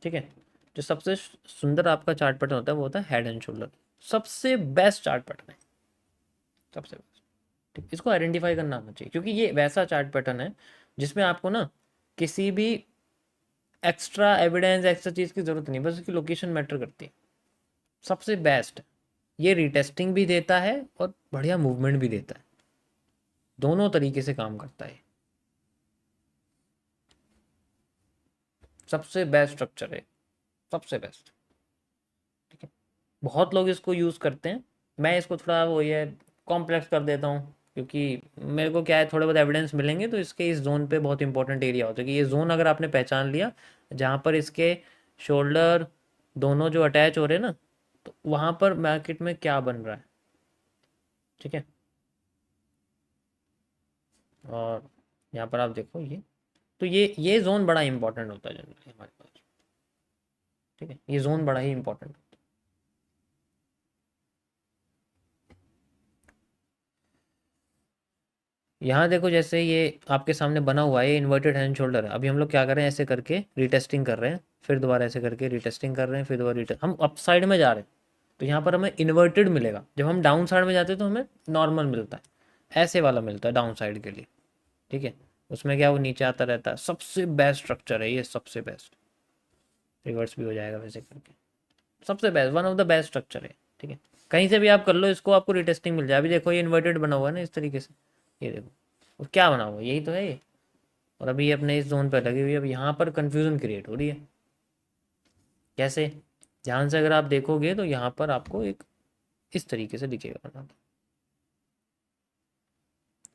ठीक है। जो सबसे सुंदर आपका चार्ट पैटर्न होता है वो होता है हेड एंड शोल्डर, सबसे बेस्ट चार्ट पैटर्न है, सबसे बेस्ट। ठीक, इसको आइडेंटिफाई करना आना चाहिए, क्योंकि ये वैसा चार्ट पैटर्न है जिसमें आपको ना किसी भी एक्स्ट्रा एविडेंस, एक्स्ट्रा चीज़ की जरूरत नहीं, बस उसकी लोकेशन मैटर करती है, सबसे बेस्ट है। ये रीटेस्टिंग भी देता है और बढ़िया मूवमेंट भी देता है, दोनों तरीके से काम करता है, सबसे बेस्ट स्ट्रक्चर है, सबसे बेस्ट। ठीक है, बहुत लोग इसको यूज़ करते हैं, मैं इसको थोड़ा वो ये कॉम्प्लेक्स कर देता हूँ, क्योंकि मेरे को क्या है, थोड़े बहुत एविडेंस मिलेंगे तो इसके इस जोन पे बहुत इंपॉर्टेंट एरिया होता है कि ये जोन अगर आपने पहचान लिया जहाँ पर इसके शोल्डर दोनों जो अटैच हो रहे हैं ना, तो वहाँ पर मार्केट में क्या बन रहा है। ठीक है, और यहाँ पर आप देखो ये, तो ये जोन बड़ा इंपॉर्टेंट होता है जनरली हमारे पास। ठीक है, ये जोन बड़ा ही इंपॉर्टेंट। यहाँ देखो जैसे ये आपके सामने बना हुआ है, ये इन्वर्टेड हैंड शोल्डर है। अभी हम लोग क्या कर रहे हैं, ऐसे करके रीटेस्टिंग कर रहे हैं, फिर दोबारा ऐसे करके रीटेस्टिंग कर रहे हैं, फिर दोबारा रीटेस्ट, हम अप साइड में जा रहे हैं तो यहाँ पर हमें इन्वर्टेड मिलेगा, जब हम डाउन साइड में जाते हैं तो हमें नॉर्मल मिलता है, ऐसे वाला मिलता है डाउन साइड के लिए। ठीक है, उसमें क्या वो नीचे आता रहता है, सबसे बेस्ट स्ट्रक्चर है ये, सबसे बेस्ट। रिवर्स भी हो जाएगा वैसे करके, सबसे best, one of the best structure है। ठीक है, कहीं से भी आप कर लो इसको, आपको रीटेस्टिंग मिल जाए। अभी देखो ये इन्वर्टेड बना हुआ है ना इस तरीके से, ये देखो, और क्या बना हुआ है, यही तो है ये। और अभी ये अपने इस जोन पर लगी हुई है, अब यहाँ पर कंफ्यूजन क्रिएट हो रही है। कैसे, ध्यान से अगर आप देखोगे तो यहाँ पर आपको एक इस तरीके से दिखेगा बना,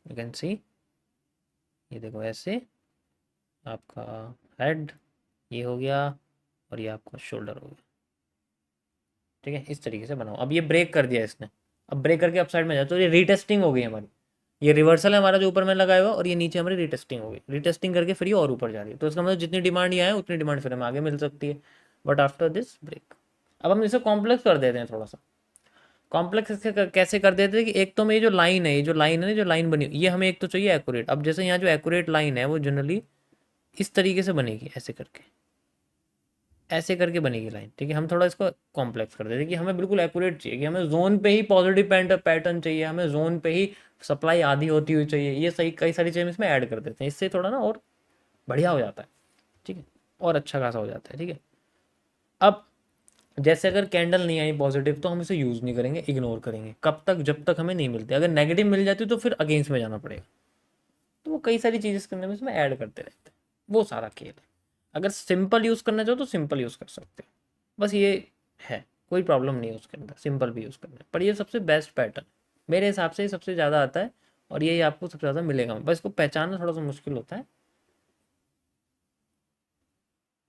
यू कैन सी, ये देखो ऐसे आपका हेड ये हो गया, और ये आपका शोल्डर हो गया। ठीक है, इस तरीके से बनाओ। अब ये ब्रेक कर दिया इसने, अब ब्रेक करके अप साइड में जाए तो ये रीटेस्टिंग हो गई हमारी, ये रिवर्सल है हमारा जो ऊपर में लगाया हुआ, और ये नीचे हमारी रीटेस्टिंग हो गई। रीटेस्टिंग करके फिर ये और ऊपर जा रही है, तो इसका मतलब जितनी डिमांड यहाँ है उतनी डिमांड फिर हमें आगे मिल सकती है, बट आफ्टर दिस ब्रेक। अब हम इसे कॉम्प्लेक्स कर देते हैं थोड़ा सा। कॉम्प्लेक्स इसके कैसे कर देते हैं कि एक तो में ये जो लाइन है, ये जो लाइन है ना, जो लाइन बनी ये हमें एक तो चाहिए एक्यूरेट। अब जैसे यहाँ जो एक्यूरेट लाइन है वो जनरली इस तरीके से बनेगी, ऐसे करके, ऐसे करके बनेगी लाइन। ठीक है, हम थोड़ा इसको कॉम्प्लेक्स कर देते हैं कि हमें बिल्कुल एक्यूरेट चाहिए, कि हमें जोन पे ही पॉजिटिव पैटर्न चाहिए, हमें जोन पे ही सप्लाई आधी होती हुई चाहिए, ये सही कई सारी चीज़ें इसमें ऐड कर देते हैं, इससे थोड़ा ना और बढ़िया हो जाता है। ठीक है, और अच्छा खासा हो जाता है। ठीक है, अब जैसे अगर कैंडल नहीं आई पॉजिटिव तो हम इसे यूज़ नहीं करेंगे, इग्नोर करेंगे, कब तक, जब तक हमें नहीं मिलती। अगर नेगेटिव मिल जाती तो फिर अगेंस्ट में जाना पड़ेगा। तो वो कई सारी चीज़ें करने में इसमें ऐड करते रहते हैं, वो सारा खेल है। अगर सिंपल यूज़ करना चाहो तो सिंपल यूज़ कर सकते हो, बस ये है, कोई प्रॉब्लम नहीं है उसके अंदर, सिंपल भी यूज़ करना है। पर ये सबसे बेस्ट पैटर्न मेरे हिसाब से सबसे ज़्यादा आता है, और यही आपको सबसे ज़्यादा मिलेगा, बस इसको पहचानना थोड़ा सा मुश्किल होता है,